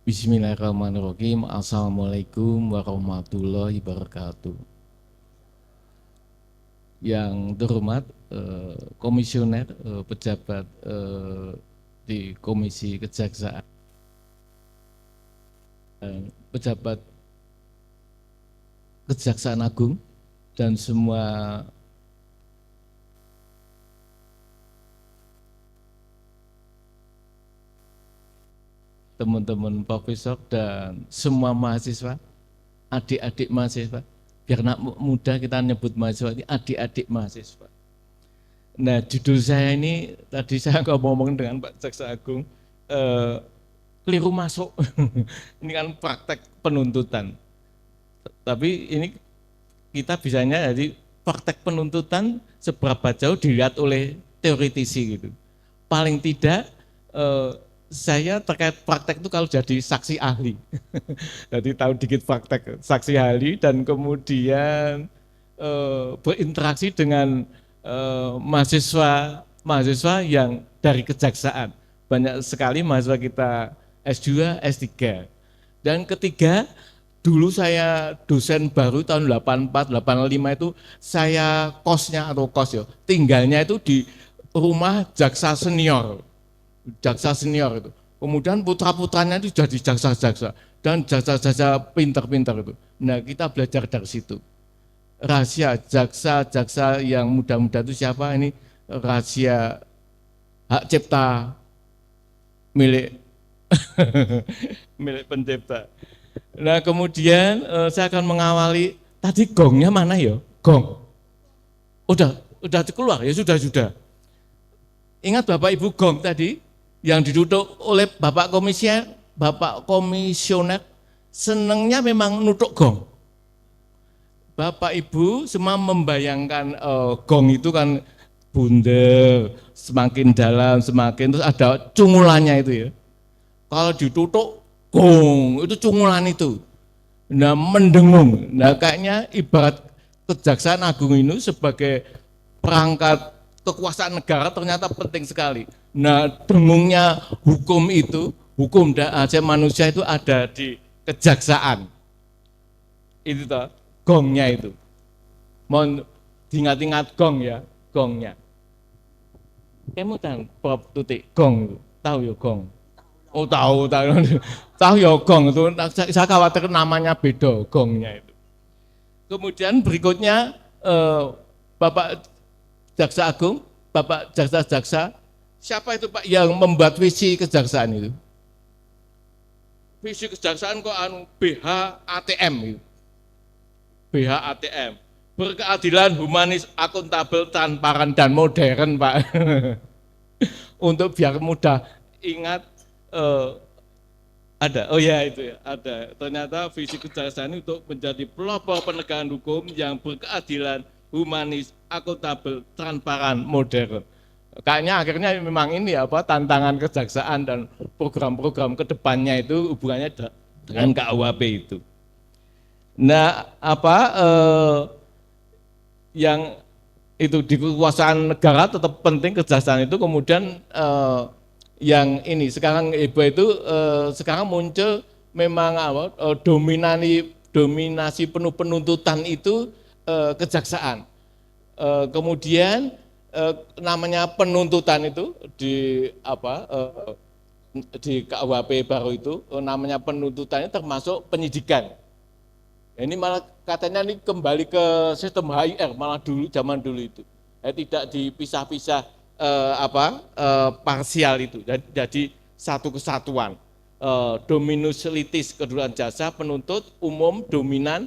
Bismillahirrahmanirrahim. Assalamualaikum warahmatullahi wabarakatuh. Yang terhormat komisioner, pejabat di Komisi Kejaksaan, pejabat Kejaksaan Agung, dan semua teman-teman profesor dan semua mahasiswa, adik-adik mahasiswa. Biar anak muda kita nyebut mahasiswa ini adik-adik mahasiswa. Nah, judul saya ini tadi saya ngomong dengan Pak Jaksa Agung, keliru masuk. Ini kan praktek penuntutan. Tapi ini kita bisanya jadi praktek penuntutan seberapa jauh dilihat oleh teoritisi gitu. Paling tidak saya terkait praktek itu kalau jadi saksi ahli. Jadi tahu dikit praktek saksi ahli dan kemudian berinteraksi dengan mahasiswa yang dari kejaksaan. Banyak sekali mahasiswa kita S2, S3. Dan ketiga, dulu saya dosen baru tahun 84, 85 itu saya kosnya atau kos ya, tinggalnya itu di rumah jaksa senior. Jaksa senior itu. Kemudian putra-putranya itu jadi jaksa-jaksa dan jaksa-jaksa pinter-pinter itu. Nah, kita belajar dari situ. Rahasia jaksa-jaksa yang muda-muda itu siapa? Ini rahasia hak cipta milik milik pencipta. Nah, kemudian saya akan mengawali, tadi gongnya mana ya? Gong. Udah keluar ya, sudah. Ingat Bapak Ibu gong tadi yang diduduk oleh Bapak komisioner senangnya memang nutuk gong. Bapak Ibu semua membayangkan gong itu kan bundel, semakin dalam semakin, terus ada cungulannya itu ya. Kalau ditutuk gong, itu cungulan itu. Nah, mendengung. Nah, kayaknya ibarat Kejaksaan Agung ini sebagai perangkat kekuasaan negara ternyata penting sekali. Nah, dengungnya hukum itu, hukum dan asasi manusia itu ada di kejaksaan. Itu toh, gongnya itu. Mohon diingat-ingat gong ya, gongnya. Kamu tahu Bob Tutik gong, tahu ya gong. Oh tahu ya gong itu. Saya khawatir namanya beda gongnya itu. Kemudian berikutnya Bapak Jaksa Agung, Bapak Jaksa-Jaksa, siapa itu Pak yang membuat visi kejaksaan itu? Visi kejaksaan kok BH ATM gitu. BH ATM, berkeadilan, humanis, akuntabel, transparan, dan modern Pak. Untuk biar mudah ingat ada, oh ya itu ya, ada. Ternyata visi kejaksaan untuk menjadi pelopor penegakan hukum yang berkeadilan, humanis, akuntabel, transparan, modern. Kayaknya akhirnya memang ini apa tantangan kejaksaan dan program-program kedepannya itu hubungannya dengan KUHP itu. Nah, apa yang itu di kekuasaan negara tetap penting kejaksaan itu, kemudian yang ini sekarang Ibu itu sekarang muncul memang dominasi penuh penuntutan itu kejaksaan. Kemudian namanya penuntutan itu di di KUHP baru itu namanya penuntutannya termasuk penyidikan. Ini malah katanya ini kembali ke sistem HIR malah dulu zaman dulu itu. Tidak dipisah-pisah parsial itu. Jadi satu kesatuan. Dominus litis kedudukan jasa penuntut umum dominan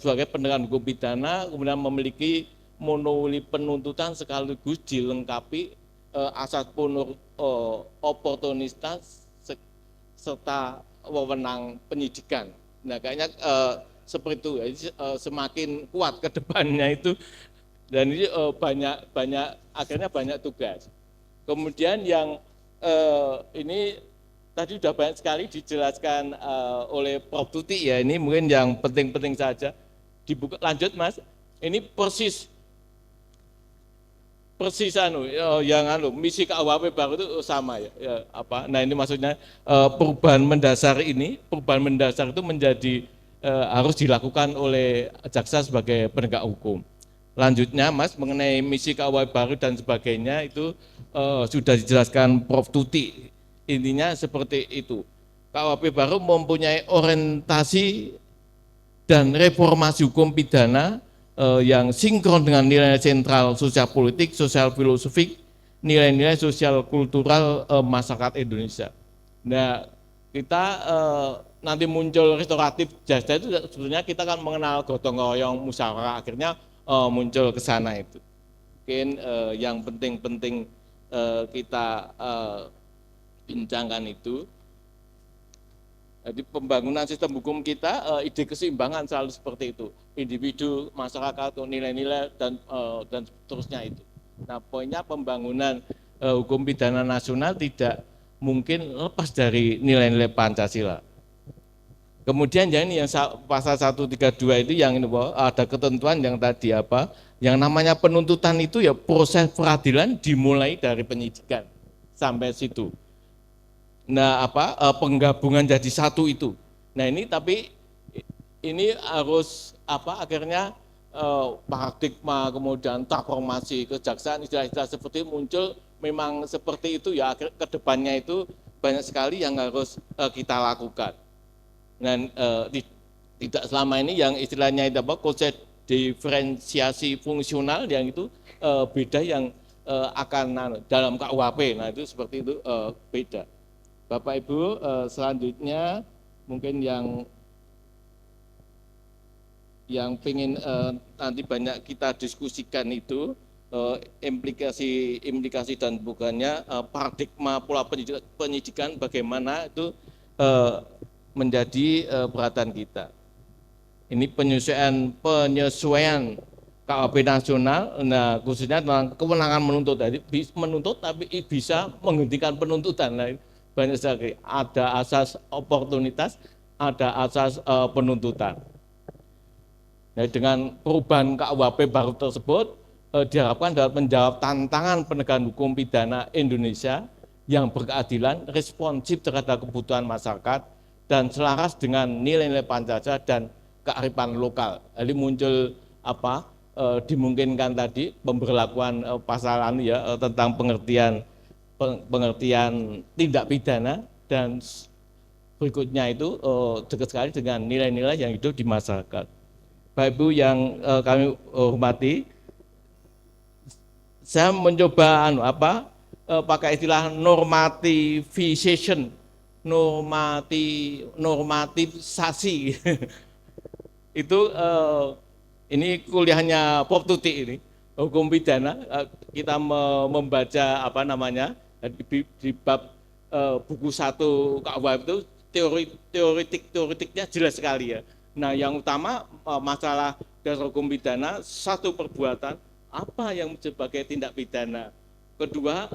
sebagai penegakan hukum pidana, kemudian memiliki monopoli penuntutan sekaligus dilengkapi asas punur oportunitas serta wewenang penyidikan. Nah, kayaknya seperti itu, semakin kuat ke depannya itu, dan ini akhirnya banyak tugas. Kemudian yang ini tadi sudah banyak sekali dijelaskan oleh Prof. Tuti ya, ini mungkin yang penting-penting saja. Dibuka lanjut Mas, ini persis persis yang misi KUHP baru itu sama ya, apa. Nah, ini maksudnya perubahan mendasar itu menjadi harus dilakukan oleh jaksa sebagai penegak hukum. Lanjutnya Mas mengenai misi KUHP baru dan sebagainya itu sudah dijelaskan Prof. Tuti. Intinya seperti itu. KUHP baru mempunyai orientasi dan reformasi hukum pidana yang sinkron dengan nilai sentral sosial politik, sosial filosofik, nilai-nilai sosial kultural masyarakat Indonesia. Nah, kita nanti muncul restoratif jasa itu sebenarnya kita kan mengenal gotong royong musyawarah, akhirnya muncul ke sana itu. Mungkin yang penting-penting kita bincangkan itu. Jadi pembangunan sistem hukum kita, ide keseimbangan selalu seperti itu, individu, masyarakat, nilai-nilai dan seterusnya itu. Nah, poinnya pembangunan hukum pidana nasional tidak mungkin lepas dari nilai-nilai Pancasila. Kemudian yang ini yang pasal 132 itu yang ini ada ketentuan yang tadi apa, yang namanya penuntutan itu ya proses peradilan dimulai dari penyidikan sampai situ. Nah, penggabungan jadi satu itu. Nah, ini tapi ini harus akhirnya paradigma kemudian transformasi kejaksaan istilah-istilah seperti muncul memang seperti itu ya, ke depannya itu banyak sekali yang harus kita lakukan. Dan tidak selama ini yang istilahnya itu konsep diferensiasi fungsional yang itu beda yang akan dalam KUHP. Nah, itu seperti itu beda. Bapak Ibu, selanjutnya mungkin yang ingin nanti banyak kita diskusikan itu implikasi dan bukannya paradigma pola penyidikan bagaimana itu menjadi perhatian kita. Ini penyesuaian KUHP nasional, nah khususnya tentang kewenangan menuntut, jadi menuntut tapi bisa menghentikan penuntutan. Nah, banyak sekali, ada asas oportunitas, ada asas penuntutan. Nah, dengan perubahan KUHP baru tersebut diharapkan dapat menjawab tantangan penegakan hukum pidana Indonesia yang berkeadilan, responsif terhadap kebutuhan masyarakat, dan selaras dengan nilai-nilai Pancasila dan kearifan lokal. Jadi muncul dimungkinkan tadi pemberlakuan pasal tentang pengertian tindak pidana, dan berikutnya itu dekat sekali dengan nilai-nilai yang hidup di masyarakat. Bapak Ibu yang kami hormati, saya mencoba pakai istilah normatisasi itu ini kuliahnya Prof. Tuti ini, hukum pidana, kita membaca di bab buku 1 KUHP itu teoritiknya jelas sekali ya. Nah, yang utama masalah dasar hukum pidana, satu perbuatan apa yang sebagai tindak pidana. Kedua,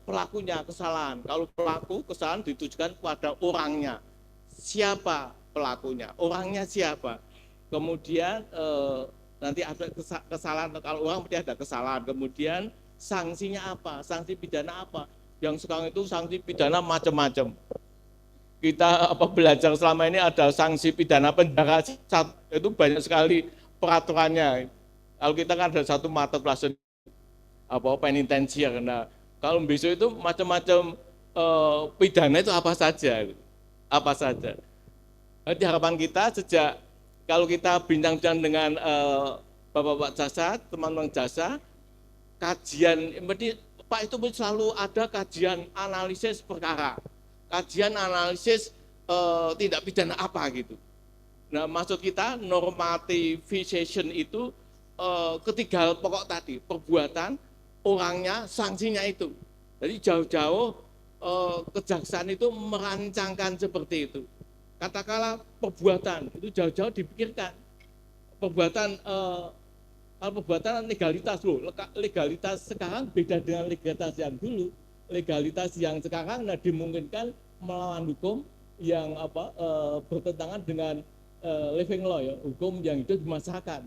pelakunya kesalahan. Kalau pelaku kesalahan ditujukan pada orangnya, siapa pelakunya, orangnya siapa. Kemudian nanti ada kesalahan, kalau orang berarti ada kesalahan. Kemudian sanksinya apa, sanksi pidana apa. Yang sekarang itu sanksi pidana macam-macam. Kita belajar selama ini ada sanksi pidana penjara, itu banyak sekali peraturannya. Kalau kita kan ada satu mata pelajaran penitensier. Nah, kalau besok itu macam-macam pidana itu apa saja. Jadi harapan kita sejak kalau kita bincang-bincang dengan bapak-bapak jasa, teman-teman jasa, kajian, Pak itu selalu ada kajian analisis perkara, kajian analisis tindak pidana apa gitu. Nah, maksud kita normativization itu ketiga pokok tadi, perbuatan, orangnya, sanksinya itu. Jadi jauh-jauh kejaksaan itu merancangkan seperti itu. Katakanlah perbuatan itu jauh-jauh dipikirkan. Perbuatan legalitas loh. Legalitas sekarang beda dengan legalitas yang dulu. Legalitas yang sekarang dimungkinkan melawan hukum yang bertentangan dengan living law ya, hukum yang hidup di masyarakat.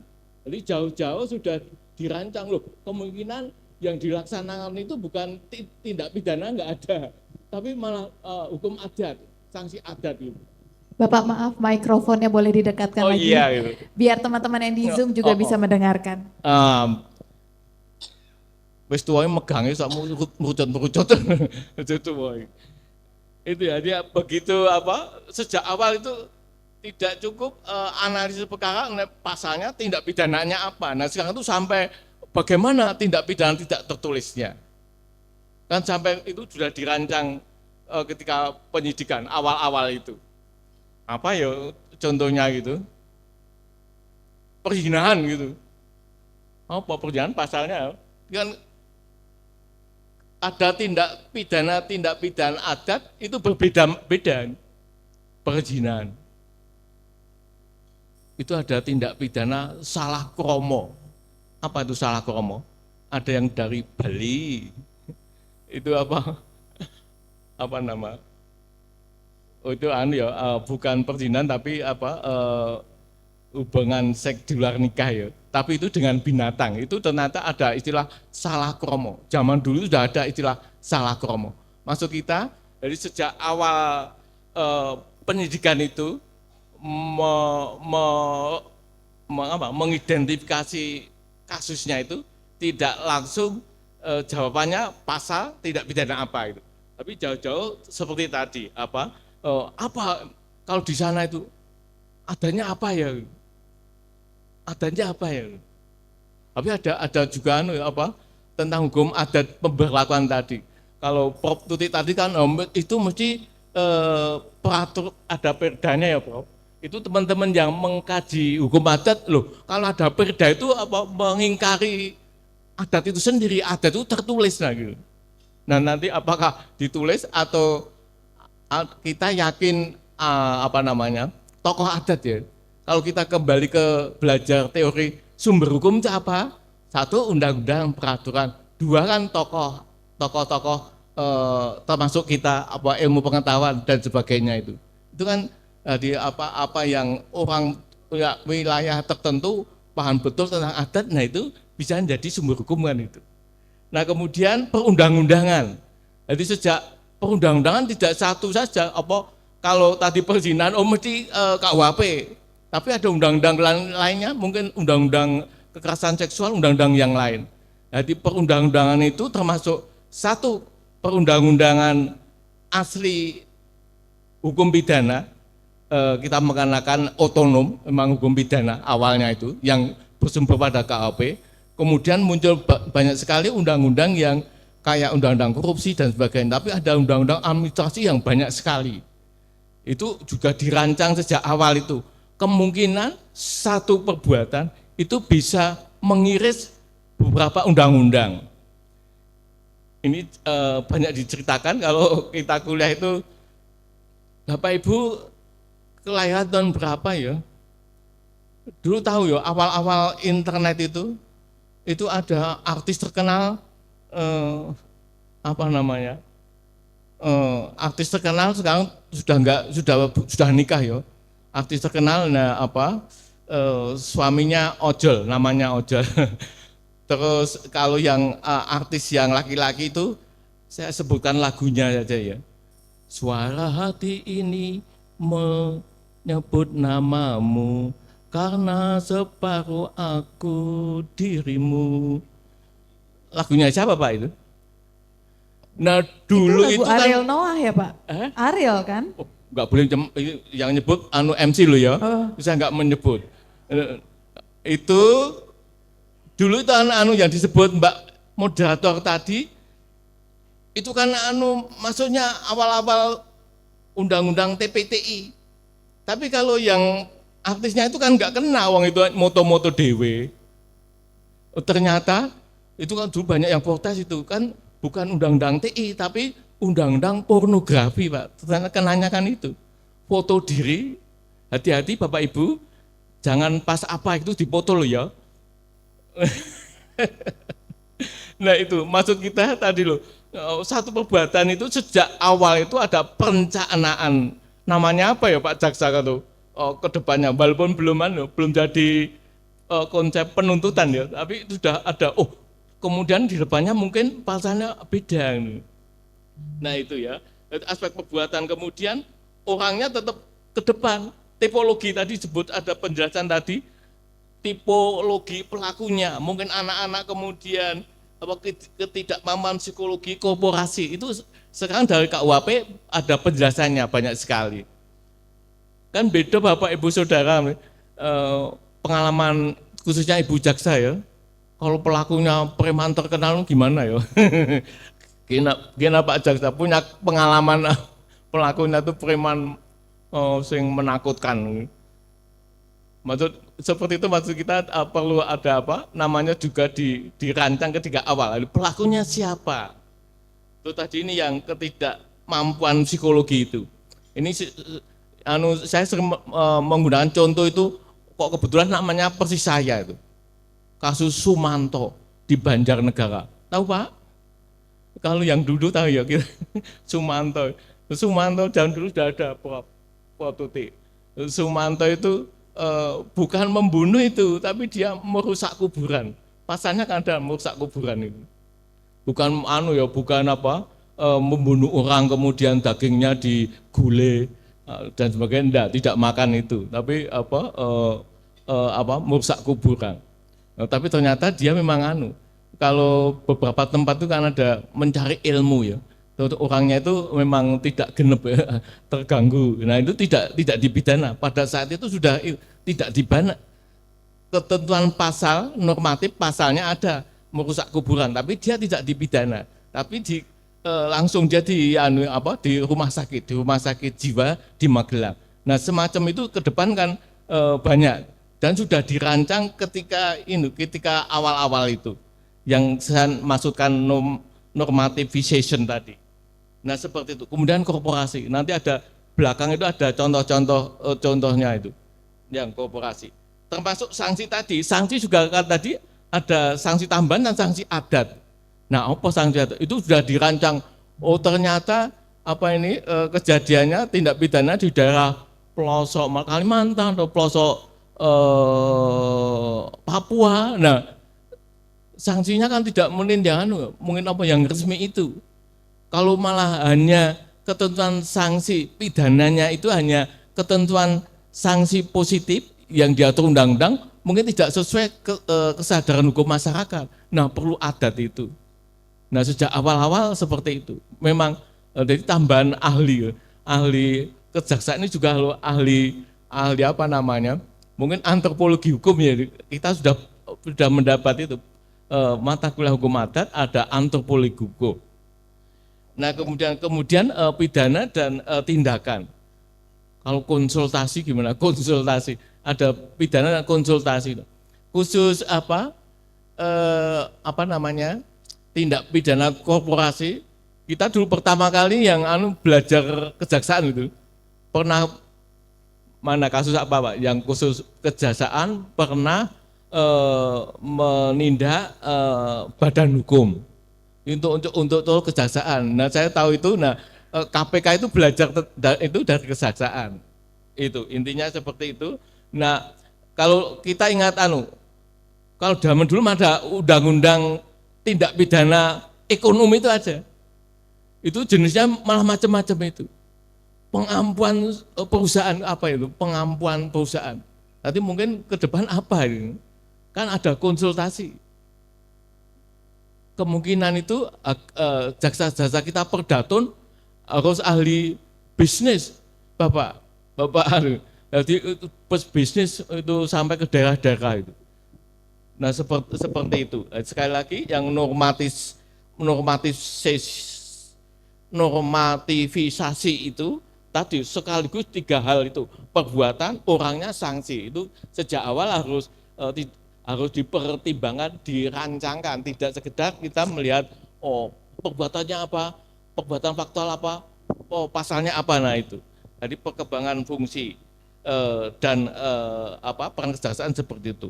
Jadi jauh-jauh sudah dirancang loh, kemungkinan yang dilaksanakan itu bukan tindak pidana, nggak ada, tapi malah hukum adat, sanksi adat itu. Bapak maaf, mikrofonnya boleh didekatkan Oh lagi, iya gitu. biar teman-teman yang di Zoom juga bisa mendengarkan. Wis tuwae megange sak merucut-merucut. Itu woy. Itu ya, dia begitu sejak awal itu tidak cukup analisis perkara pasalnya, tindak pidananya apa. Nah sekarang itu sampai bagaimana tindak pidana tidak tertulisnya. Kan sampai itu sudah dirancang ketika penyidikan awal-awal itu. Apa ya contohnya gitu? Perzinahan gitu. Apa perzinahan pasalnya? Kan ada tindak pidana adat itu berbeda-beda. Perzinahan itu ada tindak pidana salah kromo. Apa itu salah kromo? Ada yang dari Bali, itu apa nama? Oh itu bukan perzinahan tapi hubungan seks di luar nikah ya. Tapi itu dengan binatang, itu ternyata ada istilah salah kromo. Zaman dulu sudah ada istilah salah kromo. Maksud kita dari sejak awal penyidikan itu mengidentifikasi kasusnya itu tidak langsung jawabannya pasal tidak pidana apa itu. Tapi jauh-jauh seperti tadi apa kalau di sana itu adanya apa ya? Adanya apa ya? Tapi ada juga tentang hukum adat pemberlakuan tadi. Kalau Prof Tuti tadi kan itu mesti peratur ada perdanya ya Prof. Itu teman-teman yang mengkaji hukum adat loh. Kalau ada perda itu mengingkari adat itu sendiri, adat itu tertulis gitu. Nah nanti apakah ditulis atau kita yakin tokoh adat ya. Kalau kita kembali ke belajar teori sumber hukum itu apa? Satu, undang-undang peraturan. Dua kan tokoh-tokoh termasuk kita ilmu pengetahuan dan sebagainya itu. Itu kan di apa yang orang wilayah tertentu paham betul tentang adat, nah itu bisa menjadi sumber hukum kan itu. Nah kemudian perundang-undangan. Jadi sejak perundang-undangan tidak satu saja, kalau tadi perzinahan mesti KUHP. Tapi ada undang-undang lainnya, mungkin undang-undang kekerasan seksual, undang-undang yang lain. Jadi perundang-undangan itu termasuk satu perundang-undangan asli hukum pidana, kita mengenakan otonom, memang hukum pidana awalnya itu, yang bersumber pada KUHP. Kemudian muncul banyak sekali undang-undang yang kayak undang-undang korupsi dan sebagainya, tapi ada undang-undang administrasi yang banyak sekali. Itu juga dirancang sejak awal itu. Kemungkinan satu perbuatan itu bisa mengiris beberapa undang-undang. Ini banyak diceritakan kalau kita kuliah itu, Bapak Ibu kelahiran tahun berapa ya? Dulu tahu ya, awal-awal internet itu ada artis terkenal, artis terkenal sekarang sudah nikah ya. Artis terkenal, suaminya ojol, namanya ojol. Terus kalau yang artis yang laki-laki itu, saya sebutkan lagunya saja ya. Suara hati ini menyebut namamu, karena separuh aku dirimu. Lagunya siapa Pak itu? Nah dulu itu lagu itu kan Ariel Noah ya Pak? Ariel kan? Nggak boleh yang nyebut MC lo ya, saya nggak menyebut. Itu dulu itu yang disebut Mbak moderator tadi, itu kan maksudnya awal-awal undang-undang TPTI. Tapi kalau yang artisnya itu kan nggak kena, wong itu moto-moto dewe. Ternyata itu kan dulu banyak yang protes, itu kan bukan undang-undang TI tapi undang-undang pornografi Pak. Ternyata kenanya kan itu foto diri. Hati-hati Bapak Ibu, jangan pas itu dipoto loh ya. Nah itu maksud kita tadi loh, satu perbuatan itu sejak awal itu ada perencanaan. Namanya apa ya Pak Jaksa itu ke depannya, walaupun belum jadi konsep penuntutan ya, tapi sudah ada kemudian di depannya mungkin pasalnya beda. Nah itu ya, aspek perbuatan. Kemudian orangnya tetap ke depan. Tipologi tadi sebut ada penjelasan tadi, tipologi pelakunya, mungkin anak-anak, kemudian ketidakmampuan psikologi korporasi, itu sekarang dari KUHP ada penjelasannya banyak sekali. Kan beda Bapak Ibu Saudara, pengalaman khususnya Ibu Jaksa ya, kalau pelakunya preman terkenal gimana ya? Gina Pak Jaksa punya pengalaman pelakunya itu preman sing menakutkan. Seperti itu maksud kita perlu ada apa? Namanya juga dirancang ketika awal. Pelakunya siapa? Itu tadi ini yang ketidakmampuan psikologi itu. Ini saya sering menggunakan contoh itu kok kebetulan namanya persis saya itu. Kasus Sumanto di Banjarnegara. Tahu Pak? Kalau yang dulu tahu ya kita Sumanto. Sumanto jam dulu sudah ada prototipe. Sumanto itu bukan membunuh itu, tapi dia merusak kuburan. Pasalnya kan ada merusak kuburan itu. Bukan bukan membunuh orang kemudian dagingnya digulai dan sebagainya, tidak makan itu, tapi merusak kuburan. Tapi ternyata dia memang kalau beberapa tempat itu kan ada mencari ilmu ya. Orangnya itu memang tidak genep ya, terganggu. Nah itu tidak dipidana. Pada saat itu sudah tidak dipidana. Ketentuan pasal normatif pasalnya ada merusak kuburan, tapi dia tidak dipidana. Tapi langsung dia di rumah sakit jiwa di Magelang. Nah semacam itu ke depan kan banyak dan sudah dirancang ketika awal-awal itu yang saya maksudkan normativization tadi. Nah seperti itu. Kemudian korporasi, nanti ada belakang itu ada contohnya itu yang korporasi. Termasuk sanksi tadi, sanksi juga kan tadi ada sanksi tambahan dan sanksi adat. Nah apa sanksi adat? Itu sudah dirancang. Oh ternyata kejadiannya tindak pidana di daerah pelosok Kalimantan atau pelosok Papua. Nah sanksinya kan tidak menindak mungkin yang resmi itu. Kalau malah hanya ketentuan sanksi pidananya itu hanya ketentuan sanksi positif yang diatur undang-undang, mungkin tidak sesuai kesadaran hukum masyarakat. Nah perlu adat itu. Nah sejak awal-awal seperti itu. Memang dari tambahan ahli kejaksaan ini juga ahli mungkin antropologi hukum ya. Kita sudah mendapat itu mata kuliah hukum adat, ada antropologi hukum. Nah kemudian pidana dan tindakan. Kalau konsultasi gimana? Konsultasi ada pidana dan konsultasi. Khusus tindak pidana korporasi. Kita dulu pertama kali yang belajar kejaksaan itu pernah mana kasus apa Pak? Yang khusus kejaksaan pernah menindak badan hukum. Untuk kejaksaan. Nah saya tahu itu. Nah KPK itu belajar itu dari kejaksaan. Itu intinya seperti itu. Nah kalau kita ingat kalau zaman dulu ada undang-undang tindak pidana ekonomi itu aja. Itu jenisnya malah macam-macam itu. Pengampuan perusahaan pengampuan perusahaan. Nanti mungkin ke depan apa ini? Kan ada konsultasi. Kemungkinan itu jaksa-jaksa kita Perdatun harus ahli bisnis, Bapak. Jadi bisnis itu sampai ke daerah-daerah itu. Nah seperti itu. Sekali lagi yang normativisasi itu tadi sekaligus 3 hal itu, perbuatan, orangnya, sanksi. Itu sejak awal harus dipertimbangkan, dirancangkan, tidak sekedar kita melihat perbuatannya apa, perbuatan faktual apa, pasalnya apa. Nah itu. Jadi perkembangan fungsi dan peran kejaksaan seperti itu.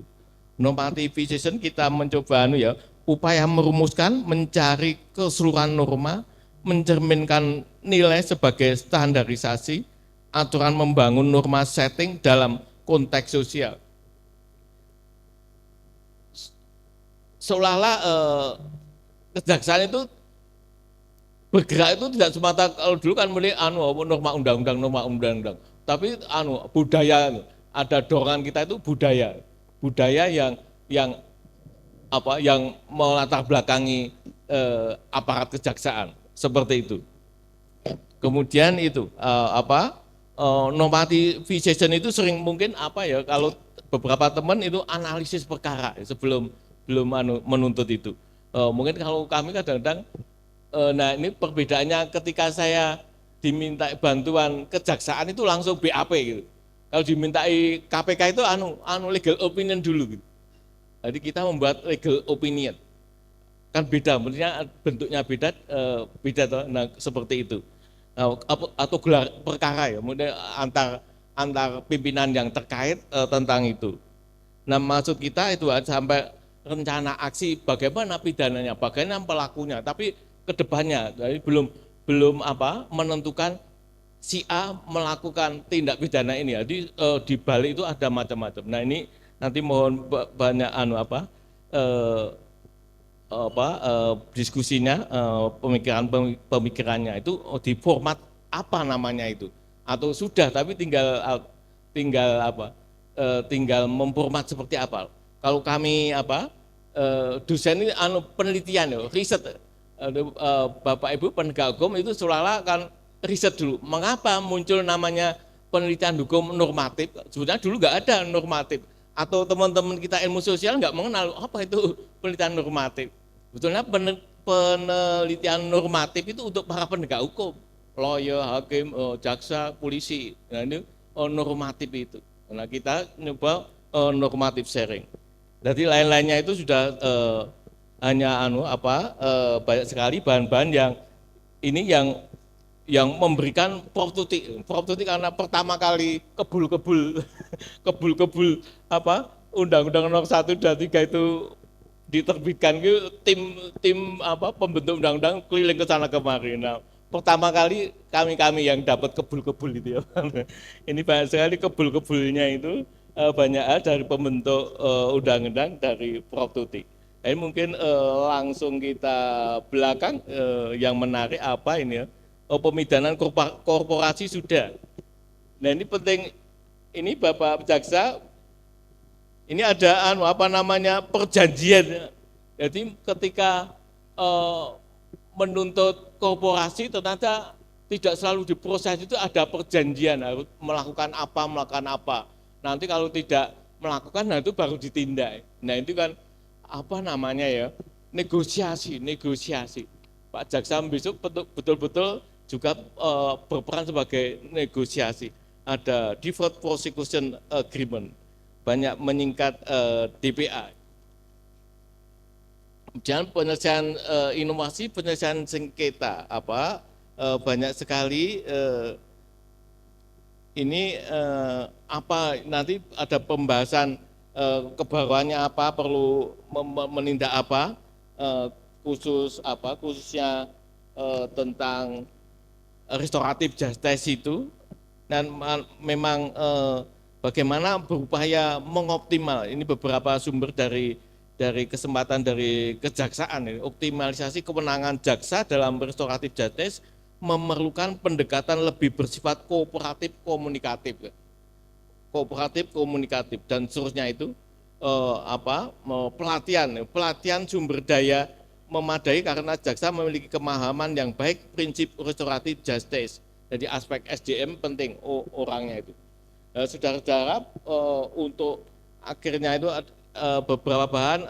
Normativization kita mencoba upaya merumuskan, mencari keseluruhan norma, mencerminkan nilai sebagai standarisasi, aturan membangun norma setting dalam konteks sosial. seolah-olah kejaksaan itu bergerak itu tidak semata, kalau dulu kan mulai norma undang-undang, tapi budaya, ada dorongan kita itu budaya yang yang melatar belakangi aparat kejaksaan seperti itu. Kemudian itu normativization itu sering mungkin kalau beberapa teman itu analisis perkara sebelum menuntut itu. Mungkin kalau kami kadang-kadang nah ini perbedaannya ketika saya diminta bantuan kejaksaan itu langsung BAP gitu. Kalau dimintai KPK itu legal opinion dulu gitu. Jadi kita membuat legal opinion. Kan beda, maksudnya bentuknya beda toh. Nah, seperti itu. Nah, atau gelar perkara ya, kemudian antar pimpinan yang terkait tentang itu. Nah, maksud kita itu sampai rencana aksi bagaimana pidananya, bagaimana pelakunya, tapi kedepannya, jadi belum menentukan si A melakukan tindak pidana ini. Jadi di balik itu ada macam-macam. Nah ini nanti mohon banyak diskusinya, pemikirannya itu di format apa namanya itu, atau sudah tapi tinggal memformat seperti apa. Kalau kami dosen ini penelitian ya, riset. Bapak Ibu penegak hukum itu seolah-olah kan riset dulu. Mengapa muncul namanya penelitian hukum normatif? Sebenarnya dulu nggak ada normatif. Atau teman-teman kita ilmu sosial nggak mengenal apa itu penelitian normatif. Betulnya penelitian normatif itu untuk para penegak hukum, lawyer, hakim, jaksa, polisi. Nah ini normatif itu. Nah kita nyoba normatif sharing. Jadi lain-lainnya itu sudah hanya banyak sekali bahan-bahan yang memberikan prop tutik karena pertama kali kebul Undang-Undang Nomor 1 dan 3 itu diterbitkan, tim pembentuk undang-undang keliling ke sana kemari. Nah, pertama kali kami yang dapat kebul itu ya. Ini banyak sekali kebul-kebulnya itu, banyak hal dari pembentuk undang-undang dari prop tutik. Ini mungkin langsung kita belakang, yang menarik ini ya, pemidanan korporasi sudah. Nah ini penting, ini Bapak Jaksa, ini ada perjanjian. Jadi ketika menuntut korporasi ternyata tidak selalu diproses, itu ada perjanjian harus melakukan apa. Nanti kalau tidak melakukan, nah itu baru ditindak. Nah itu kan negosiasi. Pak Jaksa besok betul-betul juga berperan sebagai negosiasi. Ada deferred prosecution agreement, banyak menyingkat DPA. Dan penyelesaian inovasi, penyelesaian sengketa banyak sekali. Ini nanti ada pembahasan kebaruannya perlu menindak khususnya tentang restoratif justice itu, dan memang bagaimana berupaya mengoptimal. Ini beberapa sumber dari kesempatan dari kejaksaan, optimalisasi kewenangan jaksa dalam restoratif justice memerlukan pendekatan lebih bersifat kooperatif komunikatif dan seterusnya itu, pelatihan sumber daya memadai karena jaksa memiliki pemahaman yang baik prinsip restoratif justice. Jadi aspek SDM penting orangnya itu. Saudara-saudara, untuk akhirnya itu beberapa bahan,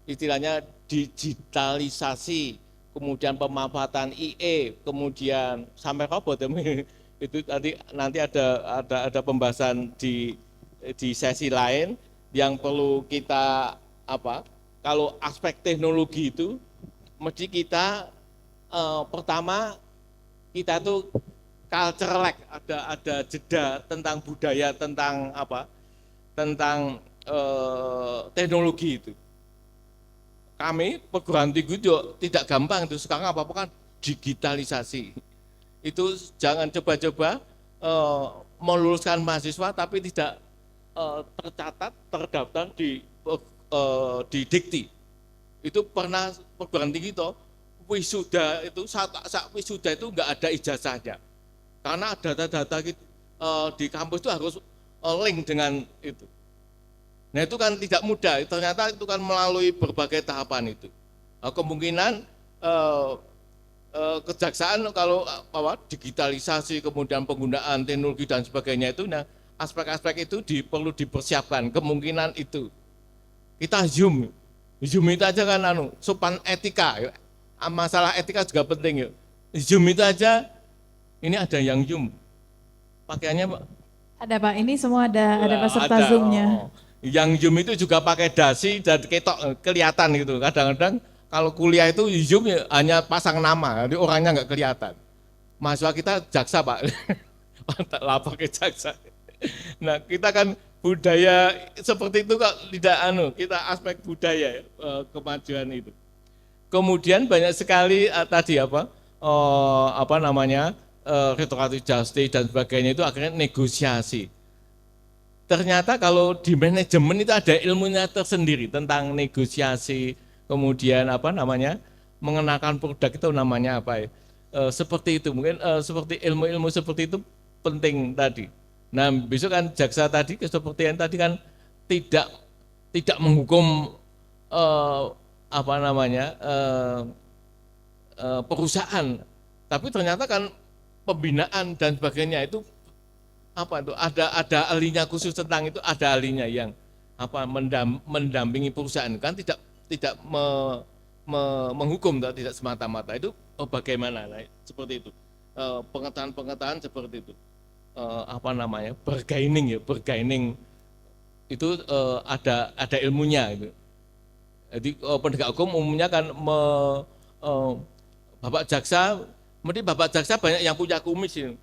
istilahnya digitalisasi, kemudian pemanfaatan IE, kemudian sampai robot. Itu tadi nanti ada pembahasan di sesi lain yang perlu kita kalau aspek teknologi itu mesti kita pertama kita tuh culture lag, ada jeda tentang budaya, tentang teknologi itu. Kami perguruan tinggi juga tidak gampang itu, sekarang apa-apa kan digitalisasi. Itu jangan coba-coba meluluskan mahasiswa tapi tidak tercatat, terdaftar di Dikti. Itu pernah perguruan tinggi toh, wisuda itu saat wisuda itu nggak ada ijazahnya. Karena data-data di kampus itu harus link dengan itu. Nah itu kan tidak mudah, ternyata itu kan melalui berbagai tahapan itu. Kemungkinan kejaksaan kalau digitalisasi kemudian penggunaan teknologi dan sebagainya itu, nah aspek-aspek itu perlu dipersiapkan, kemungkinan itu. Kita Zoom itu aja kan sopan etika, masalah etika juga penting yuk. Zoom itu aja, ini ada yang Zoom, pakaiannya Pak? Ada Pak, ini semua ada peserta ada. Zoom-nya. Yang Zoom itu juga pakai dasi dan ketok kelihatan gitu. Kadang-kadang kalau kuliah itu Zoom ya, hanya pasang nama, jadi orangnya nggak kelihatan. Mahasiswa kita jaksa Pak, lapor ke jaksa. Nah kita kan budaya seperti itu kok tidak kita aspek budaya kemajuan itu. Kemudian banyak sekali tadi restoratif justice dan sebagainya itu akhirnya negosiasi. Ternyata kalau di manajemen itu ada ilmunya tersendiri tentang negosiasi, kemudian mengenakan produk itu namanya apa ya? Seperti itu, mungkin seperti ilmu-ilmu seperti itu penting tadi. Nah besok kan jaksa tadi seperti yang tadi kan tidak menghukum perusahaan, tapi ternyata kan pembinaan dan sebagainya itu ada ahlinya khusus tentang itu, ada ahlinya yang mendampingi perusahaan kan tidak menghukum, tidak semata-mata itu bagaimana seperti itu, pengetahuan seperti itu, bergaining itu ada ilmunya gitu. Jadi penegak hukum umumnya kan Bapak jaksa banyak yang punya kumis ini.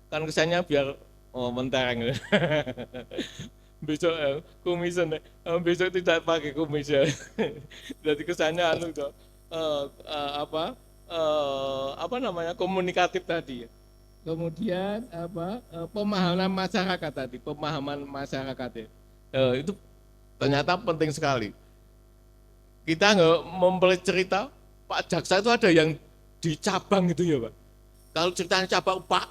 Kan kesannya biar mentereng. Besok kumisan, besok tidak pakai kumis ya. Jadi kesannya komunikatif tadi. Kemudian pemahaman masyarakat ya. Itu ternyata penting sekali. Kita nggak memberi cerita, Pak jaksa itu ada yang di cabang itu ya Pak. Kalau ceritanya cabang, Pak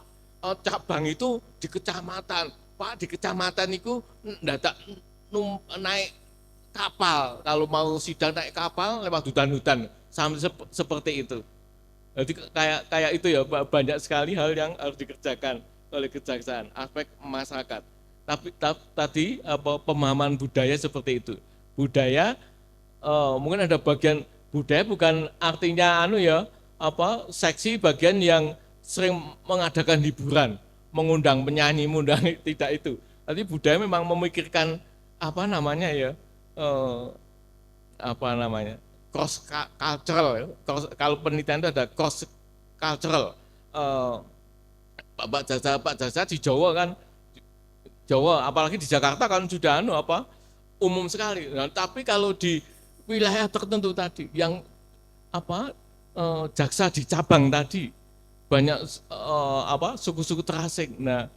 cabang itu di kecamatan, Pak di kecamatan itu naik kapal, kalau mau sidang naik kapal lewat hutan-hutan, sampai seperti itu. Jadi kayak itu ya, banyak sekali hal yang harus dikerjakan oleh kejaksaan, aspek masyarakat. Tapi tadi pemahaman budaya seperti itu. Budaya mungkin ada bagian budaya bukan artinya seksi bagian yang sering mengadakan hiburan, mengundang penyanyi, tidak itu. Tapi budaya memang memikirkan cross cultural. Kalau penelitian itu ada cross cultural. Pak Jaksa di Jawa kan, apalagi di Jakarta kan sudah umum sekali. Nah, tapi kalau di wilayah tertentu tadi, yang jaksa di cabang tadi, banyak suku-suku terasing. Nah,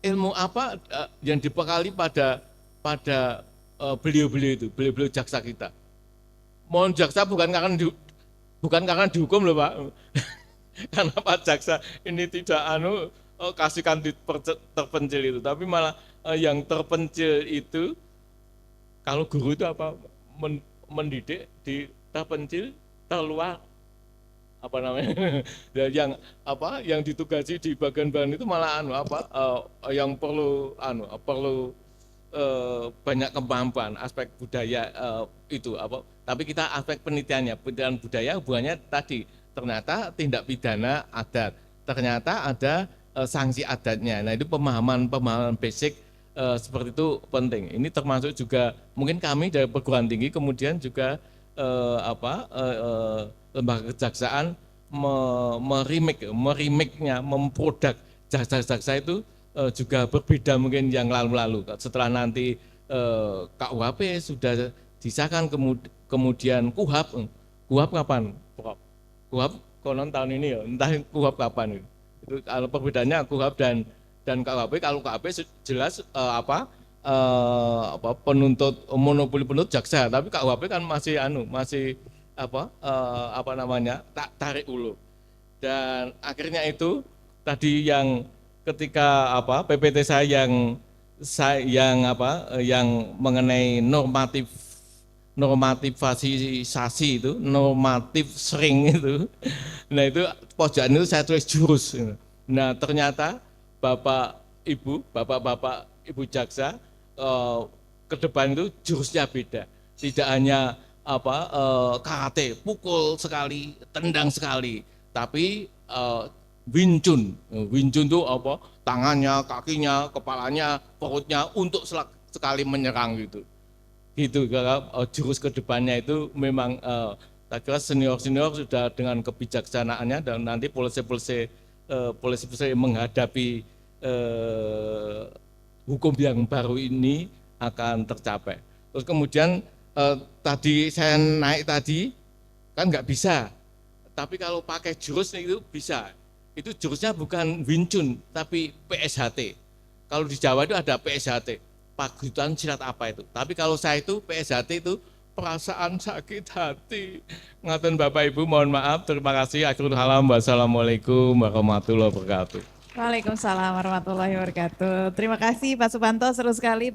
ilmu apa yang dibekali pada beliau jaksa kita. Mohon jaksa bukan karena dihukum loh Pak. Karena Pak jaksa ini tidak kasihkan di terpencil itu, tapi malah yang terpencil itu, kalau guru itu mendidik di terpencil terluar yang ditugasi di bagian-bagian itu malah yang perlu banyak kemampuan aspek budaya itu tapi kita aspek penelitian budaya hubungannya tadi, ternyata tindak pidana adat, ternyata ada sanksi adatnya. Nah itu pemahaman basic seperti itu penting. Ini termasuk juga mungkin kami dari perguruan tinggi kemudian juga lembaga kejaksaan merimiknya, memproduk jaksa-jaksa itu juga berbeda mungkin yang lalu-lalu. Setelah nanti KUHP sudah disahkan, kemudian KUHP kapan? KUHP konon tahun ini ya, entah KUHP kapan itu. Kalau perbedaannya KUHP dan KUHP, kalau KUHP jelas penuntut monopoli penuntut jaksa, tapi KUHP kan masih tak tarik ulur. Dan akhirnya itu tadi yang ketika PPT saya yang mengenai normativasi itu, normatif sering itu. Nah itu pojokan itu saya tulis jurus. Nah ternyata bapak-bapak ibu jaksa ke depan itu jurusnya beda. Tidak hanya karate, pukul sekali, tendang sekali, tapi Wing Chun. Wing Chun itu tangannya, kakinya, kepalanya, perutnya untuk sekali menyerang gitu. Gitu jurus ke depannya itu memang saya kira senior sudah dengan kebijaksanaannya dan nanti polisi menghadapi hukum yang baru ini akan tercapai. Terus kemudian tadi saya naik tadi kan nggak bisa, tapi kalau pakai jurus itu bisa. Itu jurusnya bukan Wing Chun tapi PSHT. Kalau di Jawa itu ada PSHT, Paguyuban Silat apa itu. Tapi kalau saya itu PSHT itu perasaan sakit hati. Ngaten Bapak Ibu, mohon maaf, terima kasih. Akhirul kalam, wassalamualaikum warahmatullahi wabarakatuh. Waalaikumsalam warahmatullahi wabarakatuh. Terima kasih Pak Supanto, seru sekali.